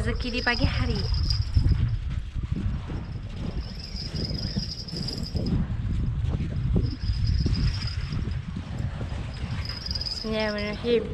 rezeki di pagi hari. Bismillahirrahmanirrahim.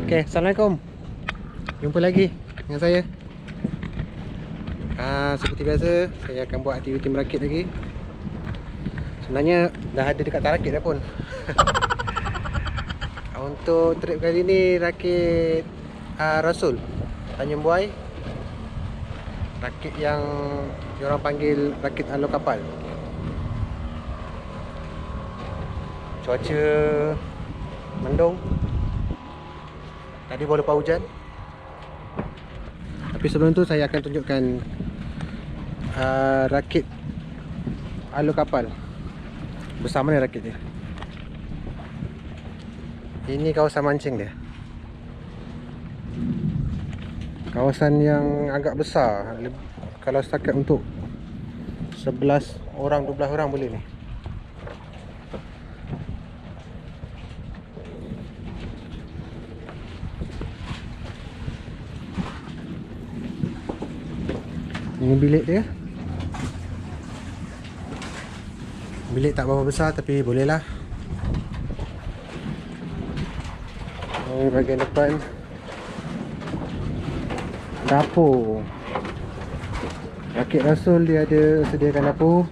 Okay, Assalamualaikum. Jumpa lagi dengan saya. Seperti biasa, saya akan buat aktiviti merakit lagi. Sebenarnya dah ada dekat tarakit dah pun. Untuk trip kali ni rakit Rasul Tanjung Buai. Rakit yang diorang panggil rakit alo kapal. Cuaca mendung. Tadi boleh lepas hujan. Tapi sebelum tu saya akan tunjukkan rakit alo kapal. Besar mana rakit dia. Ini kawasan mancing dia. Kawasan yang agak besar. Kalau setakat untuk 11 orang, 12 orang boleh ni. Ini bilik dia. Bilik tak berapa besar tapi boleh lah. Ini bahagian depan. Dapur. Rakit Rasul dia ada sediakan dapur.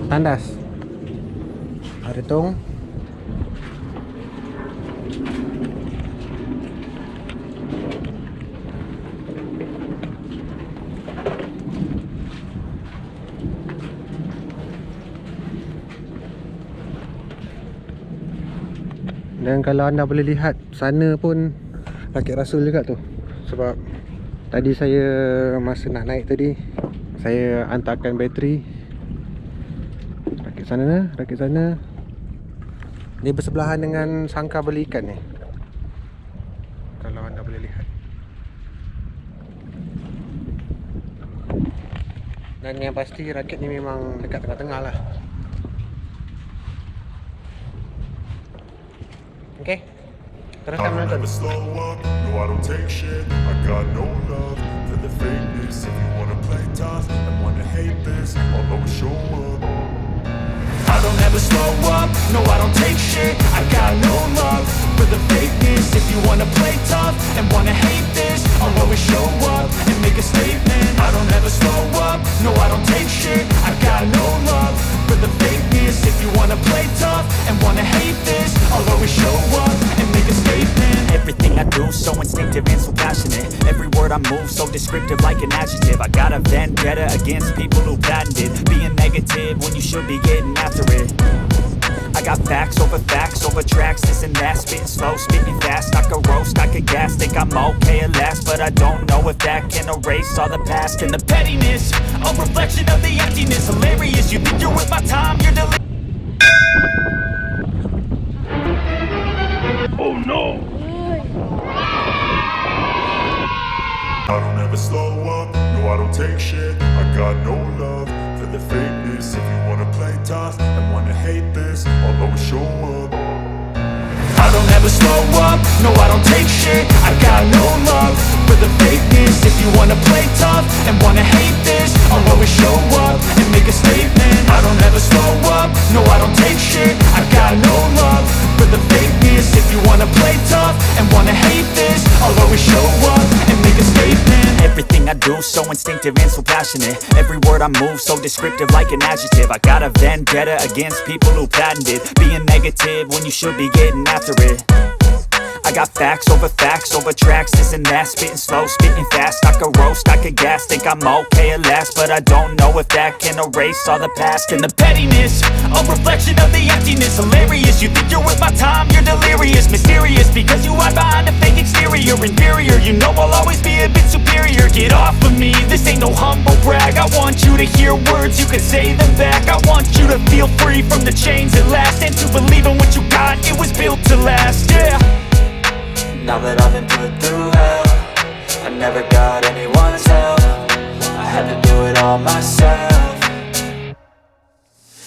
Tandas. Ada tong. Dan kalau anda boleh lihat sana pun rakit Rasul juga tu. Sebab tadi saya masa nak naik tadi, saya hantarkan bateri. Rakit sana. Ni bersebelahan dengan sangkar beli ikan ni. Kalau anda boleh lihat. Dan yang pasti rakit ni memang dekat tengah-tengah lah. Okay, teruskan menonton. I don't ever slow up, no I don't take shit. I got no love for the fakeness. If you wanna play tough and wanna hate this, I'll always show up and make a statement. I don't ever slow up, no I don't take shit. I got no love for the fakeness. If you wanna play tough and wanna hate this, I'll always show up and make a statement. Everything I do so instinctive and so passionate. Every word I move so descriptive like an adjective. I got a vendetta against people who patented being negative when you should be getting after it. I got facts over tracks, this and that. Spitting slow, spitting fast, I could roast, I could gas. Think I'm okay at last, but I don't know if that can erase all the past. And the pettiness, a reflection of the emptiness. Hilarious, you think you're worth my time, you're delirious. Oh no! I don't ever slow up, no I don't take shit. I got no love for the fakeness. If you wanna play tough and wanna hate this, I'll always show up. I don't ever slow up, no I don't take shit. I got no love for the fakeness. If you wanna play tough and wanna hate this, I'll always show up and make a statement. I don't ever slow up, no I don't take shit. I got no love for the fakeness. If you wanna play tough and wanna hate this, I'll always show up and make a statement. Everything I do so instinctive and so passionate. Every word I move so descriptive like an adjective. I got a vendetta against people who patented being negative when you should be getting after it. I got facts over tracks, this and that. Spitting slow, spitting fast, I could roast, I could gas. Think I'm okay at last, but I don't know if that can erase all the past. And the pettiness, a reflection of the emptiness. Hilarious, you think you're worth my time, you're delirious. Mysterious, because you hide behind a fake exterior. Inferior, you know I'll always be a bit superior. Get off of me, this ain't no humble brag. I want you to hear words, you can say them back. I want you to feel free from the chains at last, and to believe in what you got, it was built to last, yeah. Now that I've been put through hell, I never got anyone's help. I had to do it all myself.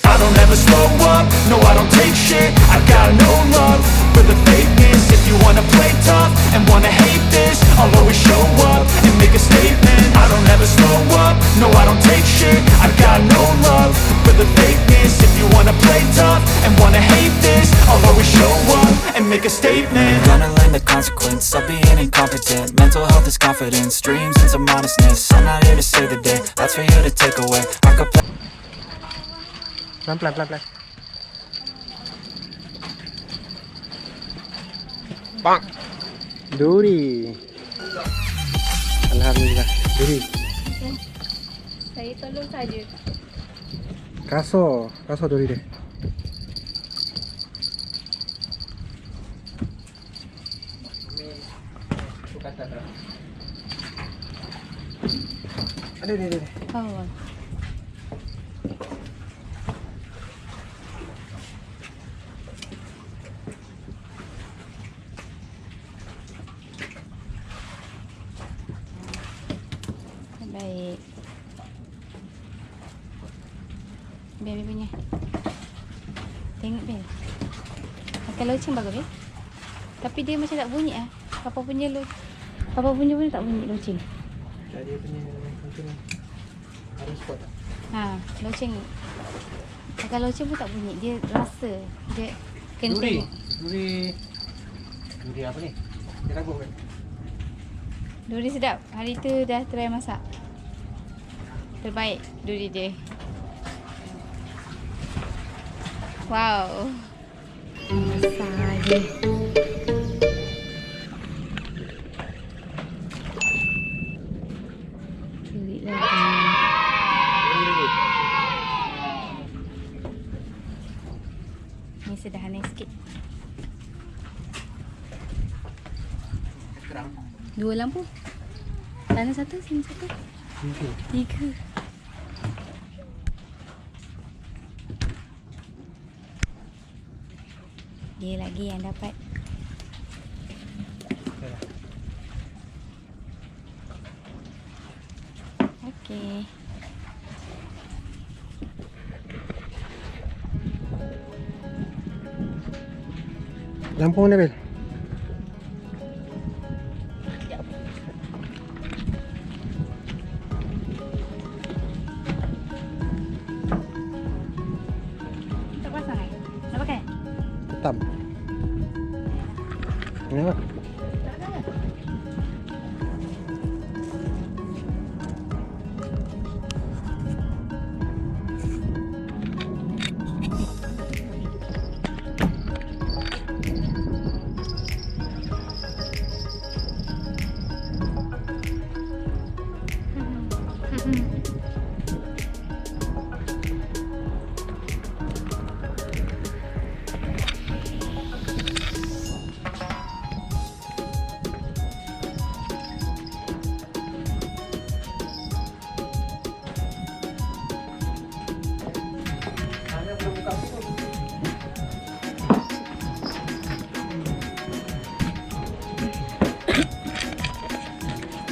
I don't ever slow up, no I don't take shit. I got no love for the fakeness. If you wanna play tough and wanna hate this, I'll always show up and make a statement. I don't ever slow up, no I don't take shit. I got no love for the fakeness. If you wanna play tough and wanna hate this, I'll always show up and make a statement. Gonna learn the consequence of being incompetent. Mental health is confidence, dreams and some honestness. I'm not here to save the day, that's for you to take away. I could play. Pelan-pelan. Bang. Duri. Alhamdulillah. Duri. Saya tolong saja. Kasar duri dia. Ada. Oh. Baik. Baby punya. Tengok Bel. Makan loceng bagus Bel. Tapi dia macam tak bunyi ah. Papa punya pun tak bunyi loceng. Dia punya macam ada spot tak? Ha, loceng. Makan loceng pun tak bunyi. Dia rasa dia kenteng. Duri apa ni? Dia ragu kan? Duri sedap. Hari tu dah try masak. Terbaik duri dia. Wow. Masak je. Duri lagi. Ni sederhana sikit. Dua lampu. Sana satu, sini satu. Tiga. Dia lagi yang dapat. Okey. Lampu mana Bel? Tak pasang eh? Nak pakai? Hitam. Ini apa?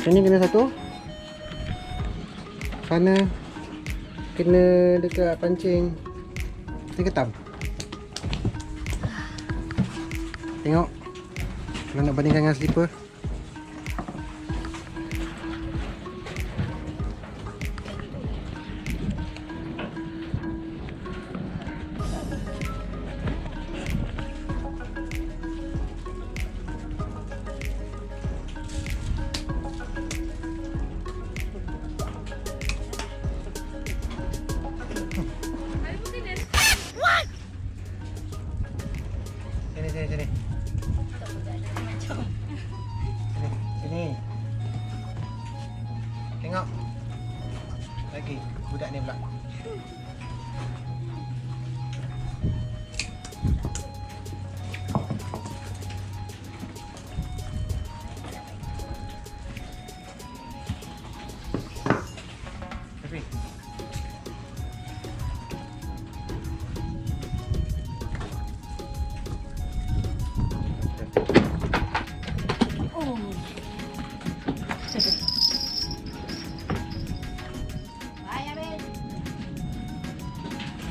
Sini kena satu. Sana kena dekat pancing. Ni ketam. Tengok. Kalau nak bandingkan dengan slipper. Sini. Sini. Tengok. Lagi budak ni pula. Tapi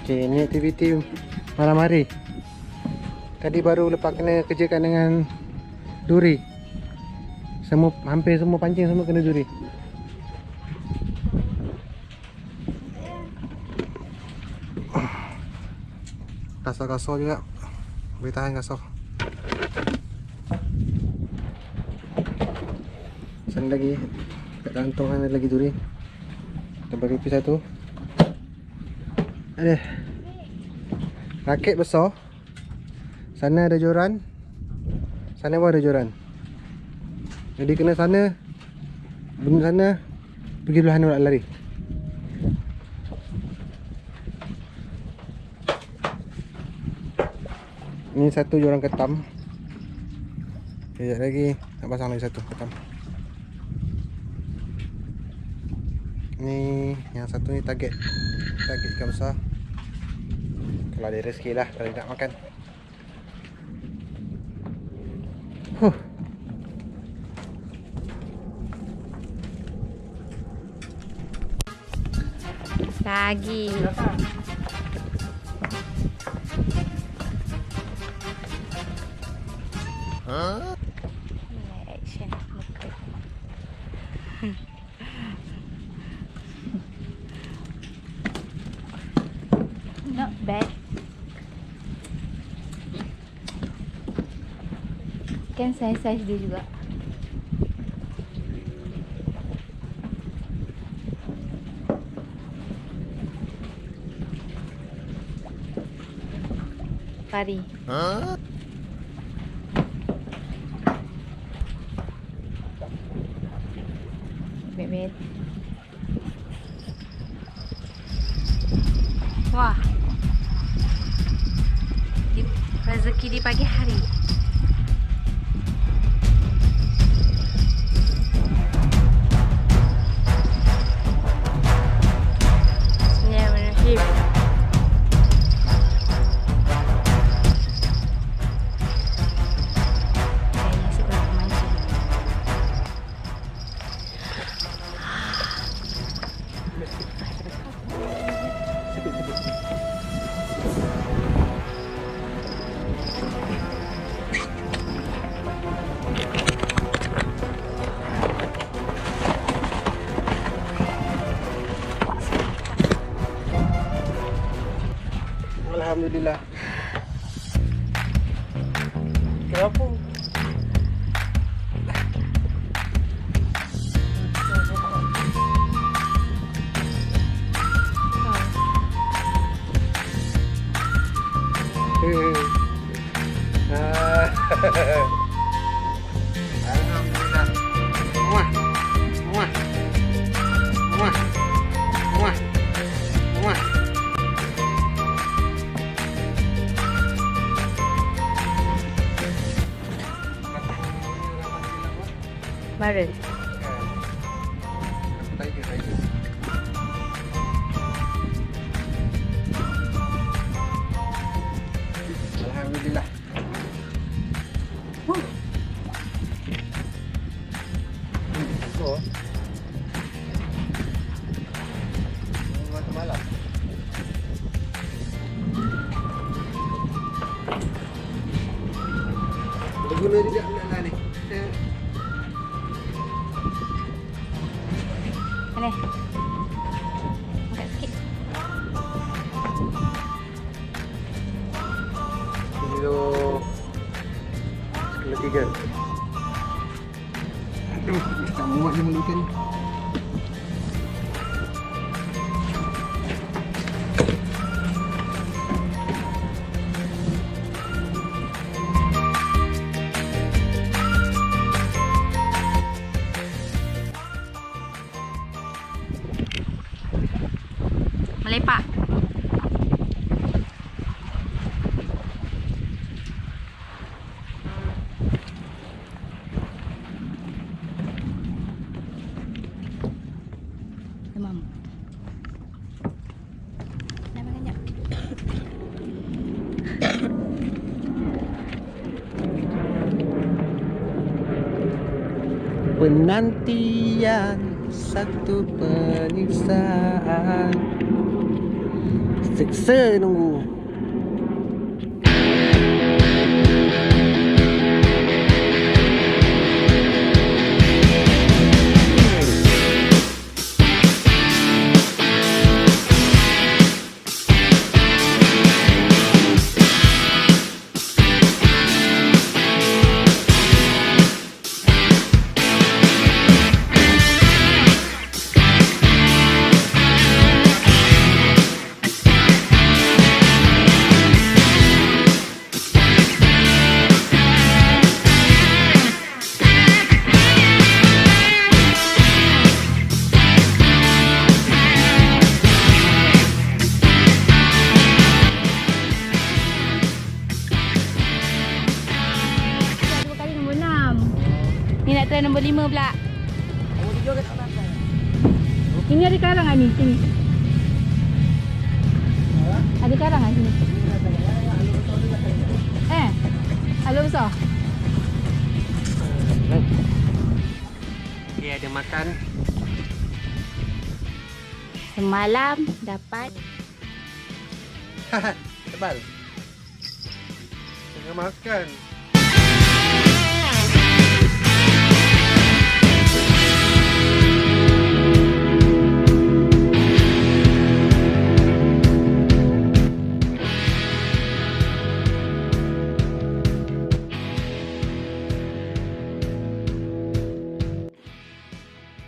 okay, ni aktiviti malam hari. Tadi baru lepas kena kerjakan dengan duri. Hampir semua pancing semua kena duri. Kasar-kasar juga. Boleh tahan kasar. Sana lagi kat kantong ada lagi duri. Kita bagi pisau tu. Ada raket besar. Sana ada joran. Sana pun ada joran. Jadi kena sana. Benda sana. Pergi belah nak lari. Ini satu joran ketam. Sekejap lagi nak pasang lagi satu ketam. Ni yang satu ni target ikan besar. Kalau ada rezeki lah, kalau nak makan. Lagi. Action. Not bad. Kan size dia juga. Pari. Bet. Wah. Rezeki di pagi hari. Bismillahirrahmanirrahim. Kayaknya sih berapa mancing. Alhamdulillah. Kenapa? Alhamdulillah. Muah. Muah. Muah. Muah. Muah. Baru. Tiger. Alhamdulillah. Oh. Berguna juga benda ni. Boleh. Angkat sikit. Kilo sekilo 3. Aduh, tak muat dia malukan. Melepak. Demam. Nak makan jap. Penantian satu penyiksaan. Seksa nunggu. Dua kali nombor 6. Ni nak try nombor 5 pula. Ini ada karang kan ni? Sini. Ada karang kan sini? Halus besar. Dia ada makan. Semalam dapat Tebal. Tengah makan.